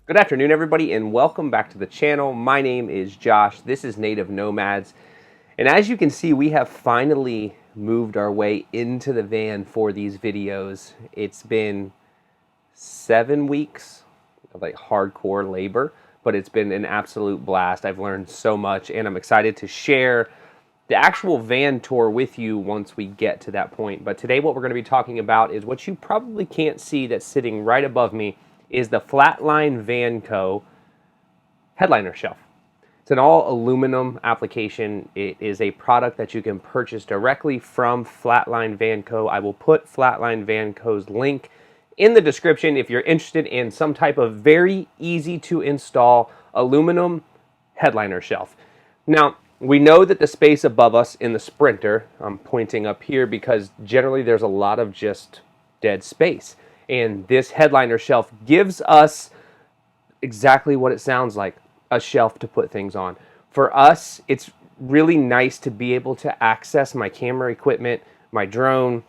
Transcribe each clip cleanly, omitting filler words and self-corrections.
Good afternoon, everybody, and welcome back to the channel. My name is Josh. This is Native Nomads. And as you can see, we have finally moved our way into the van for these videos. It's been 7 weeks of like hardcore labor, but it's been an absolute blast. I've learned so much, and I'm excited to share the actual van tour with you once we get to that point. But today what we're going to be talking about is what you probably can't see that's sitting right above me is the Flatline Van Co. headliner shelf. It's an all aluminum application. It is a product that you can purchase directly from Flatline Van Co. I will put Flatline Van Co.'s link in the description if you're interested in some type of very easy to install aluminum headliner shelf. Now, we know that the space above us in the Sprinter, I'm pointing up here because generally there's a lot of just dead space. And this headliner shelf gives us exactly what it sounds like, a shelf to put things on. For us, it's really nice to be able to access my camera equipment, my drone,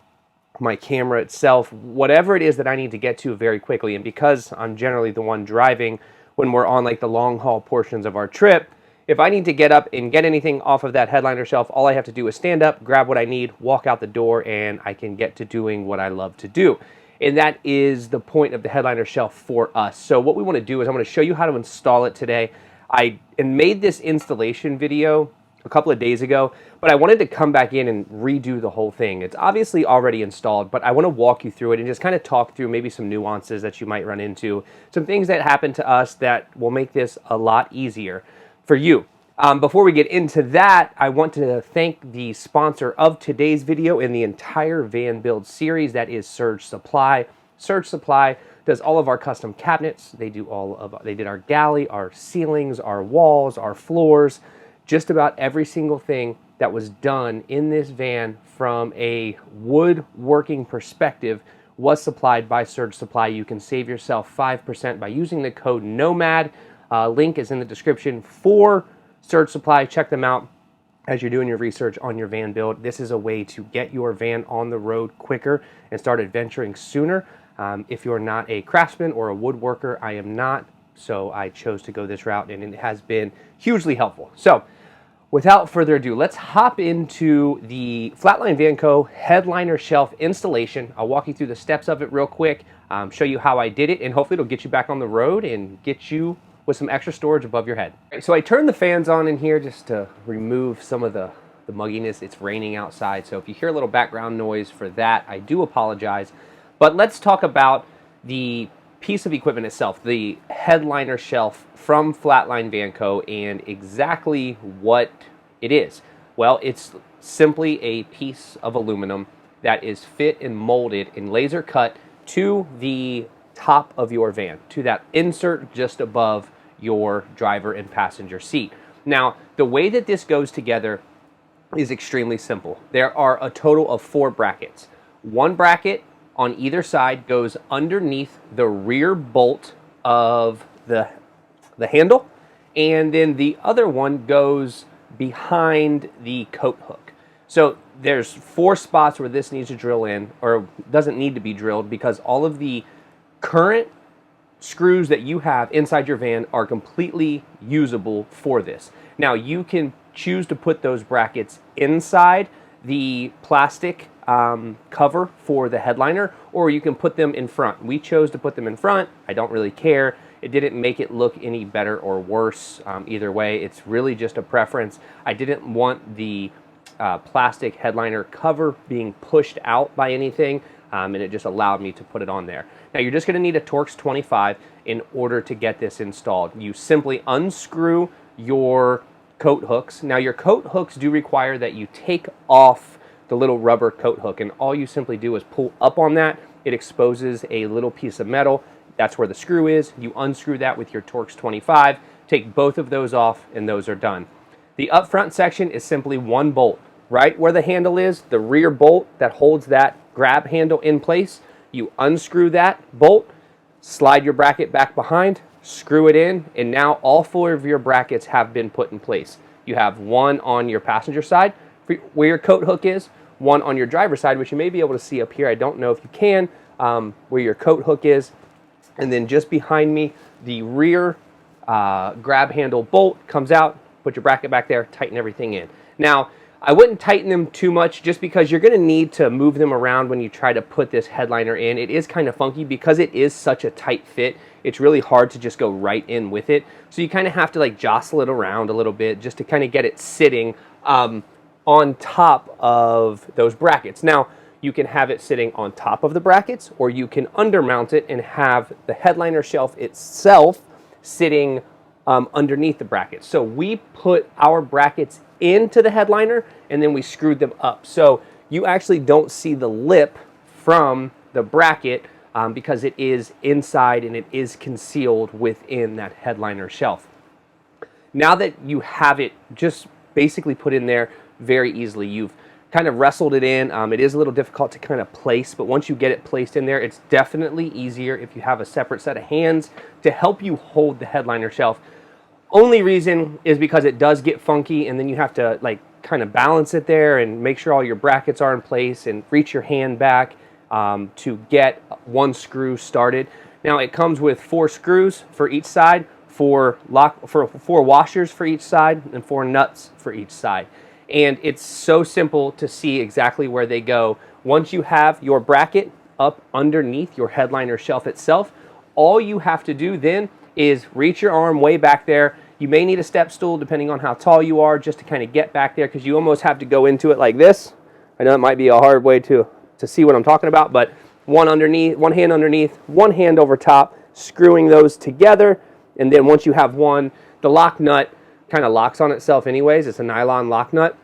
my camera itself, whatever it is that I need to get to very quickly. And because I'm generally the one driving when we're on like the long haul portions of our trip, if I need to get up and get anything off of that headliner shelf, all I have to do is stand up, grab what I need, walk out the door, and I can get to doing what I love to do. And that is the point of the headliner shelf for us. So what we want to do is I'm going to show you how to install it today. I made this installation video a couple of days ago, but I wanted to come back in and redo the whole thing. It's obviously already installed, but I want to walk you through it and just kind of talk through maybe some nuances that you might run into, some things that happen to us that will make this a lot easier for you. Before we get into that, I want to thank the sponsor of today's video and the entire van build series, that is Surge Supply. Surge Supply does all of our custom cabinets. They did our galley, our ceilings, our walls, our floors, just about every single thing that was done in this van from a woodworking perspective was supplied by Surge Supply. You can save yourself 5% by using the code NOMAD. Link is in the description for Surge Supply. Check them out as you're doing your research on your van build. This is a way to get your van on the road quicker and start adventuring sooner. If you're not a craftsman or a woodworker, I am not, so I chose to go this route, and it has been hugely helpful. So without further ado, let's hop into the Flatline Van Co. headliner shelf installation. I'll walk you through the steps of it real quick, show you how I did it, and hopefully it'll get you back on the road and get you with some extra storage above your head. So I turned the fans on in here just to remove some of the mugginess. It's raining outside, so if you hear a little background noise for that, I do apologize. But let's talk about the piece of equipment itself, the headliner shelf from Flatline Van Co. and exactly what it is. Well, it's simply a piece of aluminum that is fit and molded and laser cut to the top of your van, to that insert just above your driver and passenger seat. Now, the way that this goes together is extremely simple. There are a total of 4 brackets. One bracket on either side goes underneath the rear bolt of the handle, and then the other one goes behind the coat hook. So there's 4 spots where this needs to drill in, or doesn't need to be drilled, because all of the current screws that you have inside your van are completely usable for this. Now, you can choose to put those brackets inside the plastic cover for the headliner, or you can put them in front. We chose to put them in front. I don't really care. It didn't make it look any better or worse either way. It's really just a preference. I didn't want the plastic headliner cover being pushed out by anything, and it just allowed me to put it on there. Now, you're just going to need a Torx 25 in order to get this installed. You simply unscrew your coat hooks. Now, your coat hooks do require that you take off the little rubber coat hook, and all you simply do is pull up on that. It exposes a little piece of metal. That's where the screw is. You unscrew that with your Torx 25, take both of those off, and those are done. The up front section is simply one bolt. Right where the handle is, the rear bolt that holds that grab handle in place, you unscrew that bolt, slide your bracket back behind, screw it in, and now all 4 of your brackets have been put in place. You have one on your passenger side where your coat hook is, one on your driver's side, which you may be able to see up here. I don't know if you can, where your coat hook is. And then just behind me, the rear grab handle bolt comes out, put your bracket back there, tighten everything in. Now, I wouldn't tighten them too much just because you're going to need to move them around when you try to put this headliner in. It is kind of funky because it is such a tight fit. It's really hard to just go right in with it. So you kind of have to like jostle it around a little bit just to kind of get it sitting on top of those brackets. Now, you can have it sitting on top of the brackets, or you can undermount it and have the headliner shelf itself sitting underneath the brackets. So we put our brackets into the headliner and then we screwed them up. So you actually don't see the lip from the bracket because it is inside and it is concealed within that headliner shelf. Now that you have it just basically put in there very easily, you've kind of wrestled it in. It is a little difficult to kind of place, but once you get it placed in there, it's definitely easier if you have a separate set of hands to help you hold the headliner shelf. Only reason is because it does get funky and then you have to like kind of balance it there and make sure all your brackets are in place and reach your hand back to get one screw started. Now it comes with 4 screws for each side, 4 washers for each side, and 4 nuts for each side. And it's so simple to see exactly where they go. Once you have your bracket up underneath your headliner shelf itself, all you have to do then is reach your arm way back there. You may need a step stool depending on how tall you are just to kind of get back there, because you almost have to go into it like this. I know it might be a hard way to see what I'm talking about, but one hand underneath, one hand over top, screwing those together. And then once you have one, the lock nut kind of locks on itself anyways. It's a nylon lock nut,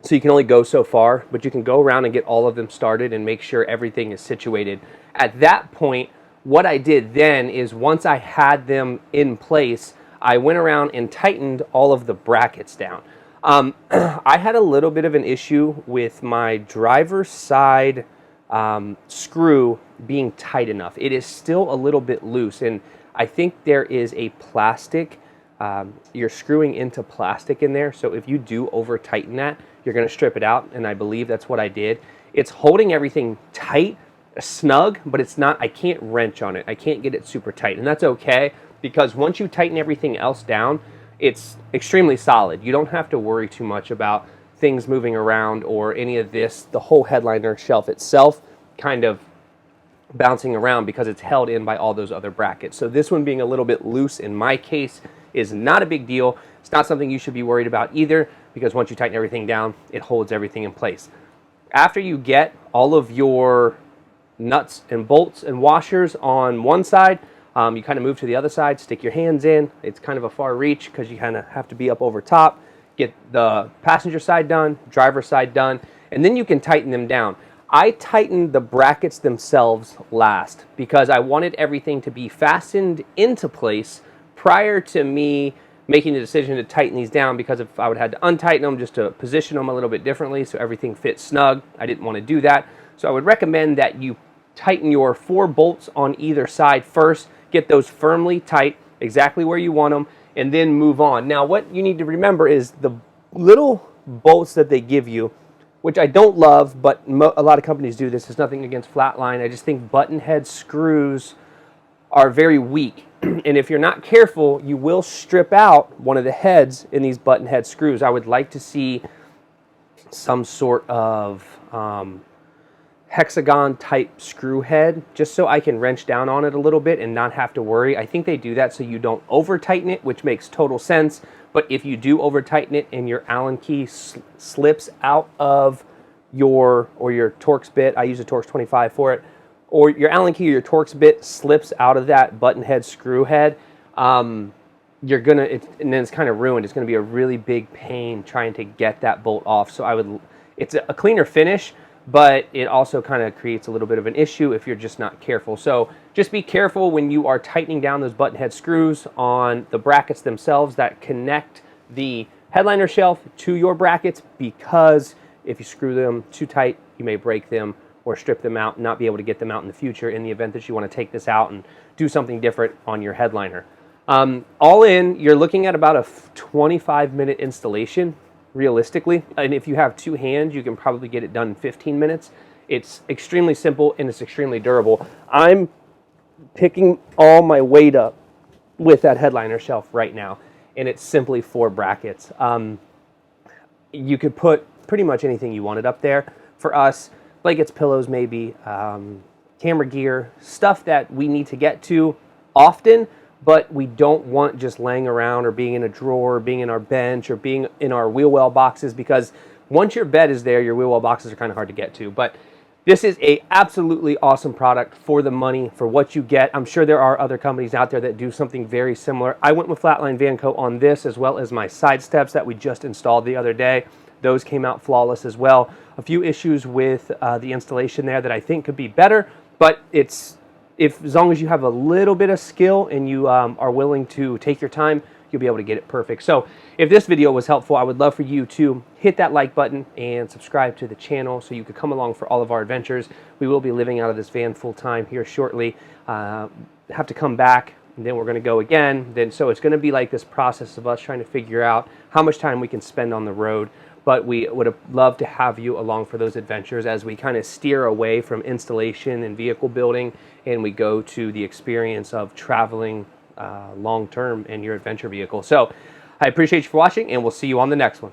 so you can only go so far, but you can go around and get all of them started and make sure everything is situated. At that point, what I did then is once I had them in place, I went around and tightened all of the brackets down. I had a little bit of an issue with my driver's side screw being tight enough. It is still a little bit loose, and I think there is a plastic, you're screwing into plastic in there, so if you do over tighten that, you're going to strip it out, and I believe that's what I did. It's holding everything tight, snug, but it's not, I can't wrench on it. I can't get it super tight, and that's okay, because once you tighten everything else down, it's extremely solid. You don't have to worry too much about things moving around or any of this. The whole headliner shelf itself kind of bouncing around because it's held in by all those other brackets. So this one being a little bit loose in my case is not a big deal. It's not something you should be worried about either, because once you tighten everything down, it holds everything in place. After you get all of your nuts and bolts and washers on one side, you kind of move to the other side, stick your hands in. It's kind of a far reach because you kind of have to be up over top. Get the passenger side done, driver side done, and then you can tighten them down. I tightened the brackets themselves last because I wanted everything to be fastened into place prior to me making the decision to tighten these down, because if I would have had to untighten them just to position them a little bit differently so everything fits snug, I didn't want to do that. So I would recommend that you tighten your 4 bolts on either side first, get those firmly tight exactly where you want them, and then move on. Now what you need to remember is the little bolts that they give you, which I don't love, but a lot of companies do this. There's nothing against Flatline. I just think button head screws are very weak. And if you're not careful, you will strip out one of the heads in these button head screws. I would like to see some sort of hexagon type screw head, just so I can wrench down on it a little bit and not have to worry. I think they do that so you don't over tighten it, which makes total sense. But if you do over tighten it and your Allen key slips out of your Torx bit, I use a Torx 25 for it, or your Allen key or your Torx bit slips out of that button head screw head, you're gonna, and then it's kind of ruined. It's gonna be a really big pain trying to get that bolt off. So it's a cleaner finish, but it also kind of creates a little bit of an issue if you're just not careful. So just be careful when you are tightening down those button head screws on the brackets themselves that connect the headliner shelf to your brackets, because if you screw them too tight, you may break them or strip them out and not be able to get them out in the future in the event that you want to take this out and do something different on your headliner. All in, you're looking at about a 25-minute installation, realistically. And if you have 2 hands, you can probably get it done in 15 minutes. It's extremely simple and it's extremely durable. I'm picking all my weight up with that headliner shelf right now, and it's simply 4 brackets. You could put pretty much anything you wanted up there. For us, blankets, pillows, maybe, camera gear, stuff that we need to get to often, but we don't want just laying around or being in a drawer, or being in our bench, or being in our wheel well boxes, because once your bed is there, your wheel well boxes are kind of hard to get to. But this is a absolutely awesome product for the money, for what you get. I'm sure there are other companies out there that do something very similar. I went with Flatline Van Co. on this, as well as my side steps that we just installed the other day. Those came out flawless as well. A few issues with the installation there that I think could be better, but as long as you have a little bit of skill and you are willing to take your time, you'll be able to get it perfect. So if this video was helpful, I would love for you to hit that like button and subscribe to the channel so you could come along for all of our adventures. We will be living out of this van full time here shortly. Have to come back, and then we're going to go again. So it's going to be like this process of us trying to figure out how much time we can spend on the road. But we would have loved to have you along for those adventures as we kind of steer away from installation and vehicle building, and we go to the experience of traveling long-term in your adventure vehicle. So I appreciate you for watching, and we'll see you on the next one.